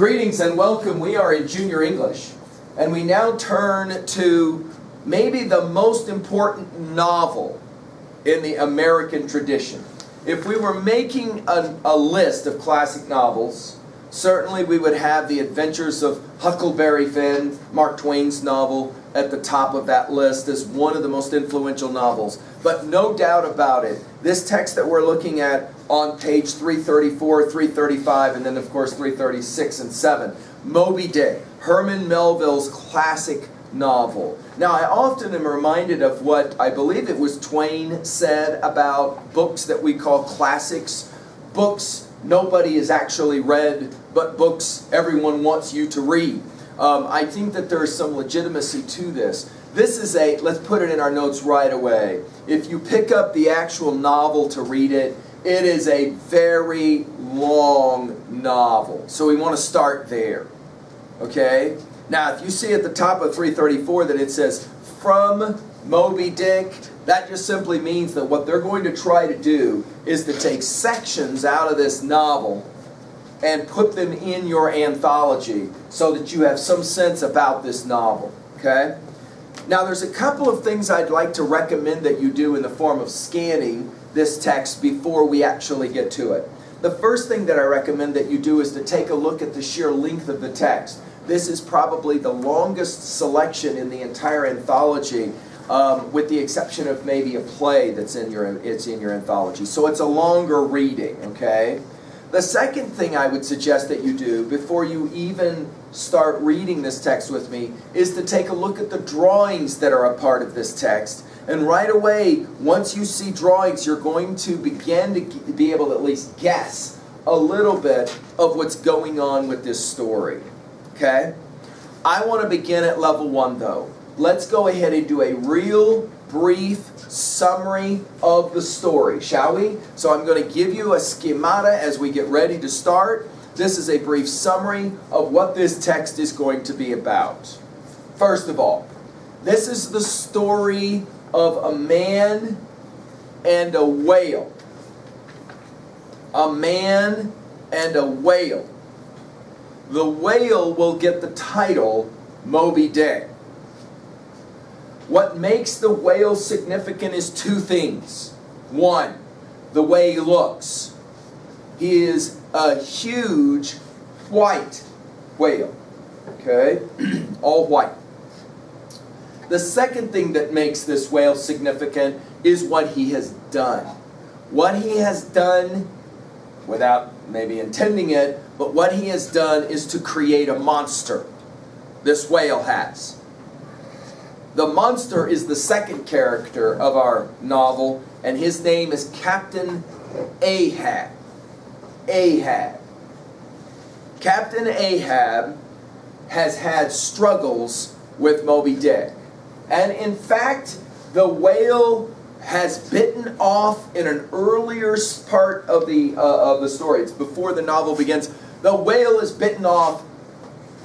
Greetings and welcome. We are in Junior English, and we now turn to maybe the most important novel in the American tradition. If we were making a list of classic novels, certainly we would have The Adventures of Huckleberry Finn, Mark Twain's novel, at the top of that list as one of the most influential novels. But no doubt about it, this text that we're looking at on page 334, 335, and then of course 336 and 7, Moby Dick, Herman Melville's classic novel. Now I often am reminded of what I believe it was Twain said about books that we call classics, books nobody has actually read, but books everyone wants you to read. I think that there's some legitimacy to this. This is let's put it in our notes right away. If you pick up the actual novel to read it, it is a very long novel. So we want to start there. Okay? Now, if you see at the top of 334 that it says, from Moby Dick, that just simply means that what they're going to try to do is to take sections out of this novel and put them in your anthology so that you have some sense about this novel. Okay? Now, there's a couple of things I'd like to recommend that you do in the form of scanning this text before we actually get to it. The first thing that I recommend that you do is to take a look at the sheer length of the text. This is probably the longest selection in the entire anthology, with the exception of maybe a play that's in your anthology. So it's a longer reading, okay? The second thing I would suggest that you do before you even start reading this text with me is to take a look at the drawings that are a part of this text. And right away, once you see drawings, you're going to begin to be able to at least guess a little bit of what's going on with this story. Okay? I want to begin at level 1 though. Let's go ahead and do a real brief summary of the story, shall we? So I'm going to give you a schemata as we get ready to start. This is a brief summary of what this text is going to be about. First of all, this is the story of a man and a whale. A man and a whale. The whale will get the title Moby Dick. What makes the whale significant is two things. One, the way he looks. He is a huge white whale. Okay? All white. The second thing that makes this whale significant is what he has done. What he has done, without maybe intending it, but what he has done is to create a monster. This whale has. The monster is the second character of our novel, and his name is Captain Ahab. Ahab. Captain Ahab has had struggles with Moby Dick. And in fact, the whale has bitten off in an earlier part of the story. It's before the novel begins. The whale has bitten off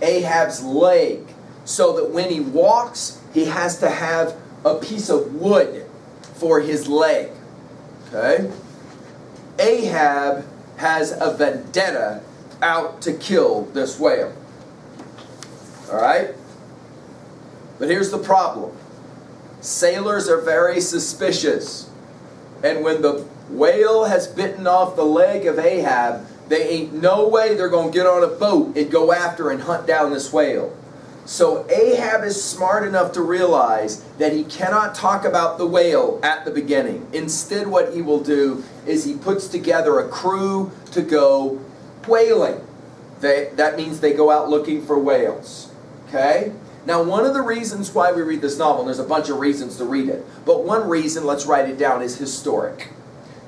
Ahab's leg, so that when he walks, he has to have a piece of wood for his leg. Okay? Ahab has a vendetta out to kill this whale. All right? But here's the problem. Sailors are very suspicious. And when the whale has bitten off the leg of Ahab, they ain't no way they're going to get on a boat and go after and hunt down this whale. So Ahab is smart enough to realize that he cannot talk about the whale at the beginning. Instead, what he will do is he puts together a crew to go whaling. That means they go out looking for whales. Okay? Now, one of the reasons why we read this novel, and there's a bunch of reasons to read it, but one reason, let's write it down, is historic.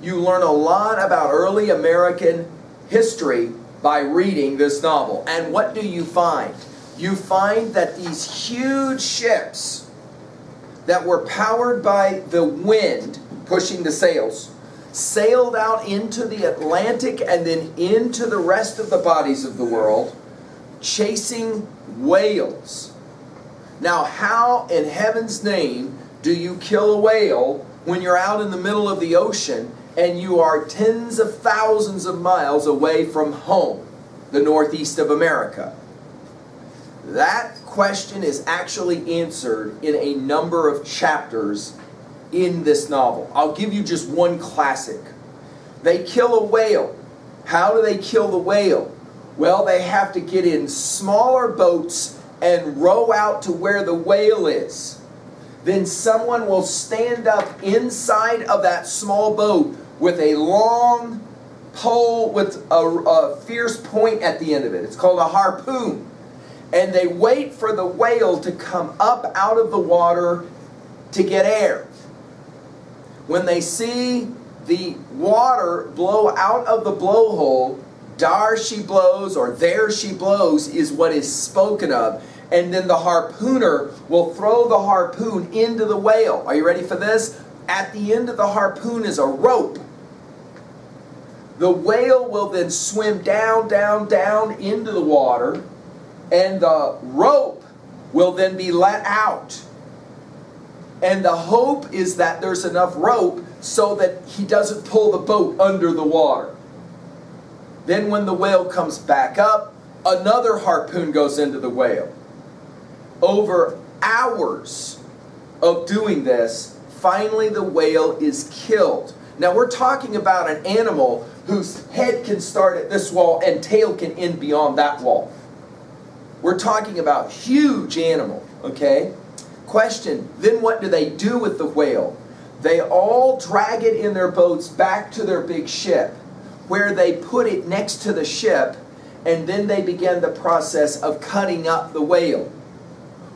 You learn a lot about early American history by reading this novel. And what do you find? You find that these huge ships that were powered by the wind pushing the sails sailed out into the Atlantic and then into the rest of the bodies of the world, chasing whales. Now, how in heaven's name do you kill a whale when you're out in the middle of the ocean and you are tens of thousands of miles away from home? the northeast of America? That question is actually answered in a number of chapters in this novel. I'll give you just one classic. They kill a whale. How do they kill the whale? Well, they have to get in smaller boats and row out to where the whale is. Then someone will stand up inside of that small boat with a long pole with a fierce point at the end of it. It's called a harpoon. And they wait for the whale to come up out of the water to get air. When they see the water blow out of the blowhole, "Dar she blows," or "there she blows," is what is spoken of. And then the harpooner will throw the harpoon into the whale. Are you ready for this? At the end of the harpoon is a rope. The whale will then swim down, down, down into the water, and the rope will then be let out. And the hope is that there's enough rope so that he doesn't pull the boat under the water. Then when the whale comes back up, another harpoon goes into the whale. Over hours of doing this, finally the whale is killed. Now we're talking about an animal whose head can start at this wall and tail can end beyond that wall. We're talking about huge animal, okay? Question, then what do they do with the whale? They all drag it in their boats back to their big ship, where they put it next to the ship, and then they begin the process of cutting up the whale.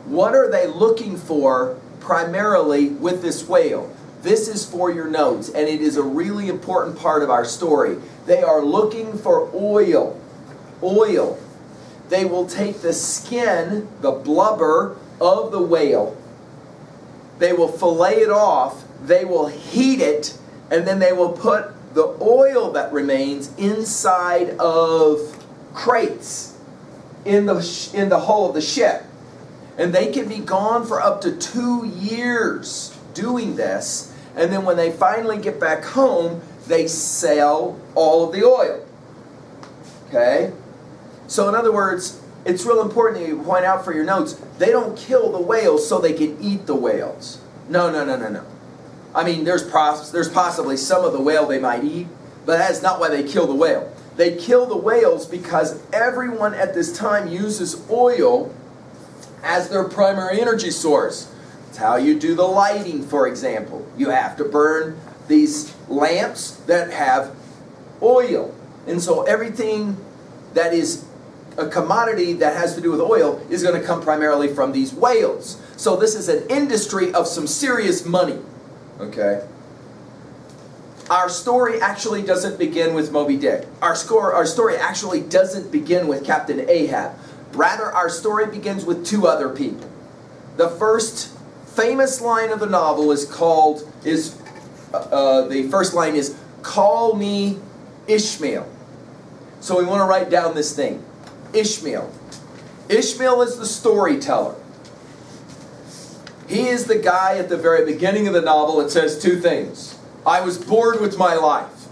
What are they looking for primarily with this whale? This is for your notes, and it is a really important part of our story. They are looking for oil. Oil. They will take the skin, the blubber of the whale. They will fillet it off. They will heat it, and then they will put the oil that remains inside of crates in the hull of the ship. And they can be gone for up to 2 years doing this. And then when they finally get back home, they sell all of the oil. Okay? So in other words, it's real important that you point out for your notes, they don't kill the whales so they can eat the whales. No. I mean, there's possibly some of the whale they might eat, but that's not why they kill the whale. They kill the whales because everyone at this time uses oil as their primary energy source. It's how you do the lighting, for example. You have to burn these lamps that have oil. And so everything that is a commodity that has to do with oil is going to come primarily from these whales. So this is an industry of some serious money. Okay? Our story actually doesn't begin with Moby Dick. Our story actually doesn't begin with Captain Ahab. Rather, our story begins with two other people. The first famous line of the novel the first line is, "Call me Ishmael." So we want to write down this thing. Ishmael. Ishmael is the storyteller. He is the guy at the very beginning of the novel that says two things. I was bored with my life.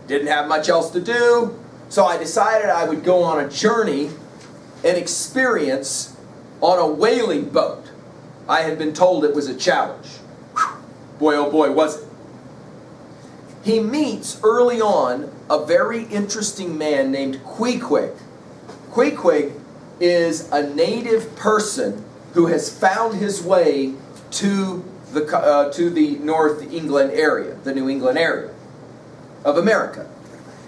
Didn't have much else to do, so I decided I would go on a journey and experience on a whaling boat. I had been told it was a challenge. Boy, oh boy, was it. He meets early on a very interesting man named Queequeg. Queequeg is a native person who has found his way to the North England area, the New England area of America.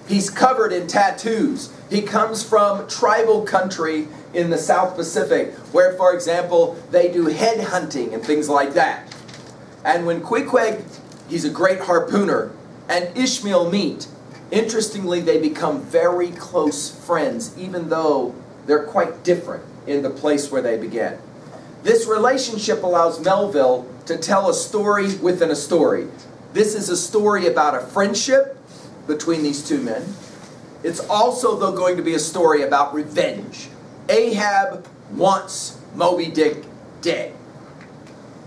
He's covered in tattoos. He comes from tribal country in the South Pacific, where, for example, they do head hunting and things like that. And when Queequeg, he's a great harpooner, and Ishmael meet, interestingly, they become very close friends, even though they're quite different in the place where they began. This relationship allows Melville to tell a story within a story. This is a story about a friendship between these two men. It's also, though, going to be a story about revenge. Ahab wants Moby Dick dead.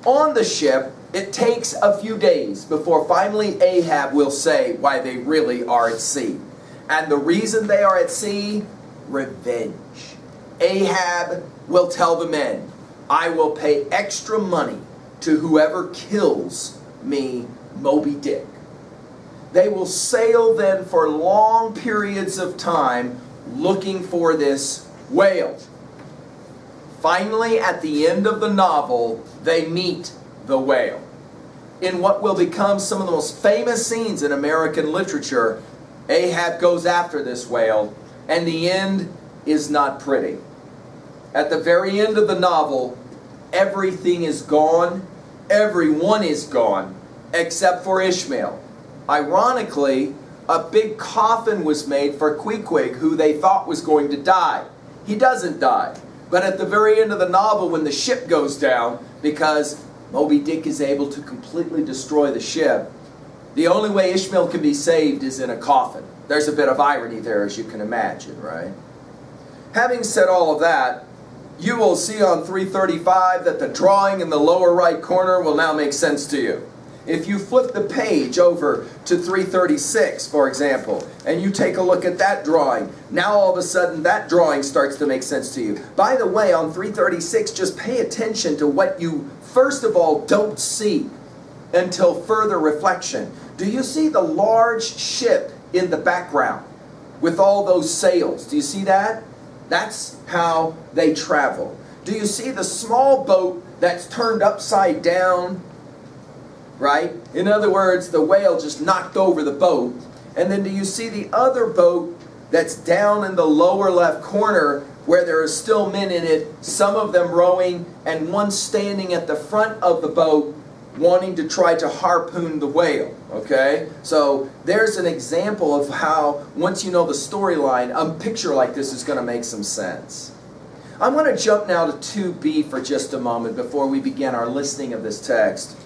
On the ship, it takes a few days before finally Ahab will say why they really are at sea. And the reason they are at sea? Revenge. Ahab will tell the men, I will pay extra money to whoever kills me, Moby Dick. They will sail then for long periods of time looking for this whale. Finally, at the end of the novel, they meet the whale. In what will become some of the most famous scenes in American literature, Ahab goes after this whale, and the end is not pretty. At the very end of the novel, everything is gone, everyone is gone, except for Ishmael. Ironically, a big coffin was made for Queequeg, who they thought was going to die. He doesn't die. But at the very end of the novel, when the ship goes down, because Moby Dick is able to completely destroy the ship, the only way Ishmael can be saved is in a coffin. There's a bit of irony there, as you can imagine, right? Having said all of that, you will see on 335 that the drawing in the lower right corner will now make sense to you. If you flip the page over to 336, for example, and you take a look at that drawing, now all of a sudden that drawing starts to make sense to you. By the way, on 336, just pay attention to what you, first of all, don't see until further reflection. Do you see the large ship in the background with all those sails? Do you see that? That's how they travel. Do you see the small boat that's turned upside down? Right? In other words, the whale just knocked over the boat. And then do you see the other boat that's down in the lower left corner where there are still men in it, some of them rowing and one standing at the front of the boat wanting to try to harpoon the whale? Okay? So there's an example of how, once you know the storyline, a picture like this is going to make some sense. I'm going to jump now to 2b for just a moment before we begin our listening of this text.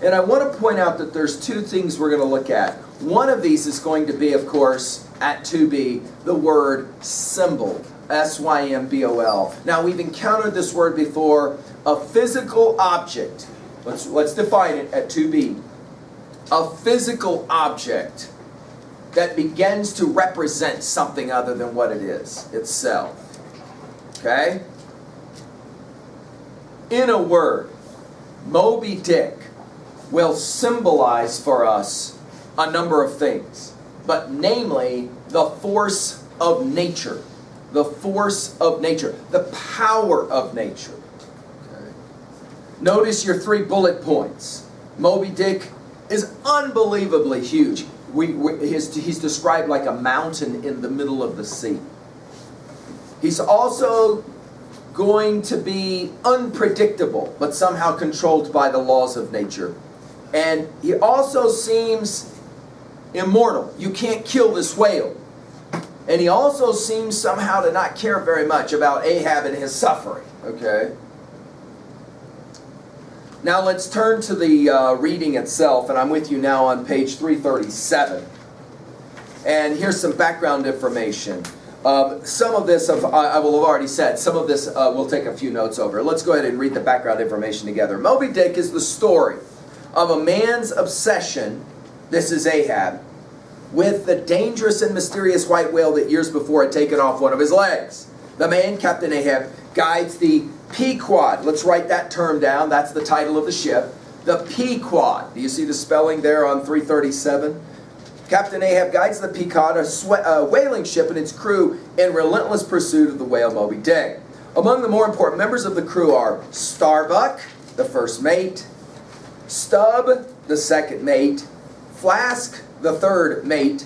And I want to point out that there's two things we're going to look at. One of these is going to be, of course, at 2b, the word symbol. S-Y-M-B-O-L. Now, we've encountered this word before. A physical object. Let's define it at 2b. A physical object that begins to represent something other than what it is itself. Okay? In a word, Moby Dick will symbolize for us a number of things, but namely the force of nature. The force of nature. The power of nature. Okay. Notice your 3 bullet points. Moby Dick is unbelievably huge. He's described like a mountain in the middle of the sea. He's also going to be unpredictable, but somehow controlled by the laws of nature. And he also seems immortal. You can't kill this whale. And he also seems somehow to not care very much about Ahab and his suffering. Okay? Now let's turn to the reading itself, and I'm with you now on page 337. And here's some background information. Some of this I will have already said. Some of this we'll take a few notes over. Let's go ahead and read the background information together. Moby Dick is the story of a man's obsession, this is Ahab, with the dangerous and mysterious white whale that years before had taken off one of his legs. The man, Captain Ahab, guides the Pequod. Let's write that term down. That's the title of the ship. The Pequod. Do you see the spelling there on 337? Captain Ahab guides the Pequod, a whaling ship and its crew, in relentless pursuit of the whale Moby Dick. Among the more important members of the crew are Starbuck, the first mate, Stubb, the second mate, Flask, the third mate.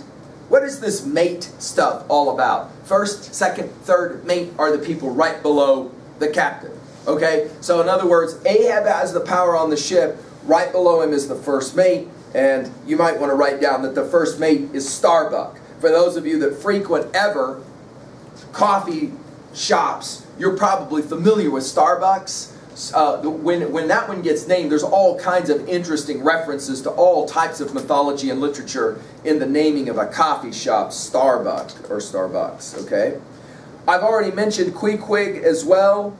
What is this mate stuff all about? First, second, third mate are the people right below the captain. Okay? So in other words, Ahab has the power on the ship. Right below him is the first mate. And you might want to write down that the first mate is Starbuck. For those of you that frequent ever coffee shops, you're probably familiar with Starbucks. When that one gets named, there's all kinds of interesting references to all types of mythology and literature in the naming of a coffee shop, Starbuck or Starbucks. Okay, I've already mentioned Queequeg as well,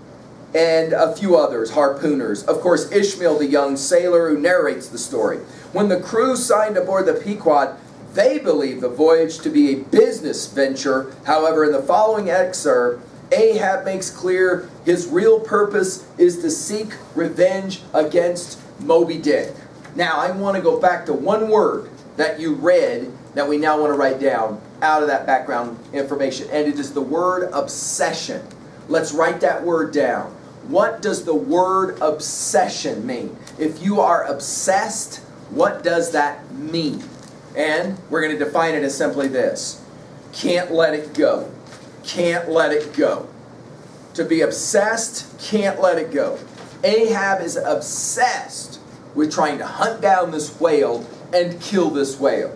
and a few others, harpooners. Of course, Ishmael, the young sailor who narrates the story. When the crew signed aboard the Pequod, They believe the voyage to be a business venture. However, in the following excerpt, Ahab makes clear his real purpose is to seek revenge against Moby Dick. Now, I want to go back to one word that you read that we now want to write down out of that background information, and it is the word obsession. Let's write that word down. What does the word obsession mean? If you are obsessed, what does that mean? And we're going to define it as simply this: can't let it go. Can't let it go. To be obsessed, can't let it go. Ahab is obsessed with trying to hunt down this whale and kill this whale.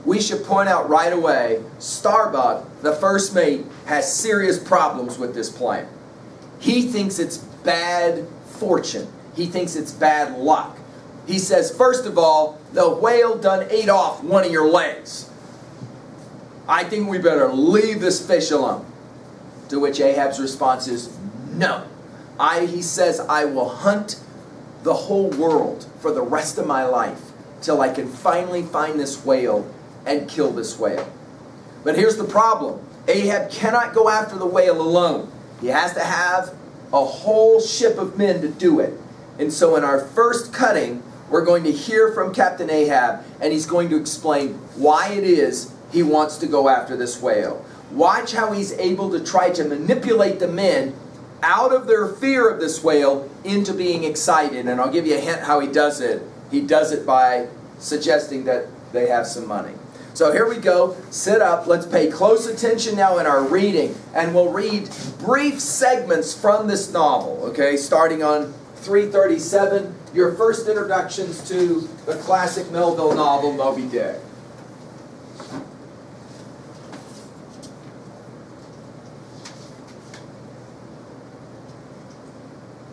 We should point out right away, Starbuck, the first mate, has serious problems with this plan. He thinks it's bad fortune. He thinks it's bad luck. He says, first of all, the whale done ate off one of your legs. I think we better leave this fish alone. To which Ahab's response is, no. He says, I will hunt the whole world for the rest of my life till I can finally find this whale and kill this whale. But here's the problem. Ahab cannot go after the whale alone. He has to have a whole ship of men to do it. And so in our first cutting, we're going to hear from Captain Ahab, and he's going to explain why it is he wants to go after this whale. Watch how he's able to try to manipulate the men out of their fear of this whale into being excited. And I'll give you a hint how he does it. He does it by suggesting that they have some money. So here we go. Sit up. Let's pay close attention now in our reading. And we'll read brief segments from this novel, okay? Starting on 337, your first introductions to the classic Melville novel, Moby Dick.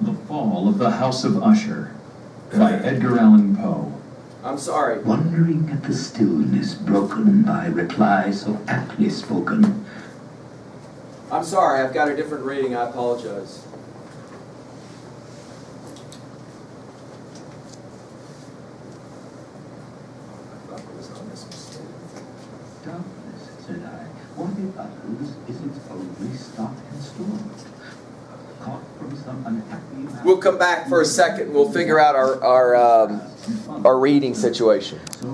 The Fall of the House of Usher by Edgar Allan Poe. I'm sorry. Wondering at the stillness broken by replies so aptly spoken. I'm sorry, I've got a different reading. I apologize. I thought it was on this mistake. Darkness, said I, what it utters is its only stop and storm. Caught from some unhappy... We'll come back for a second. We'll figure out our reading situation. So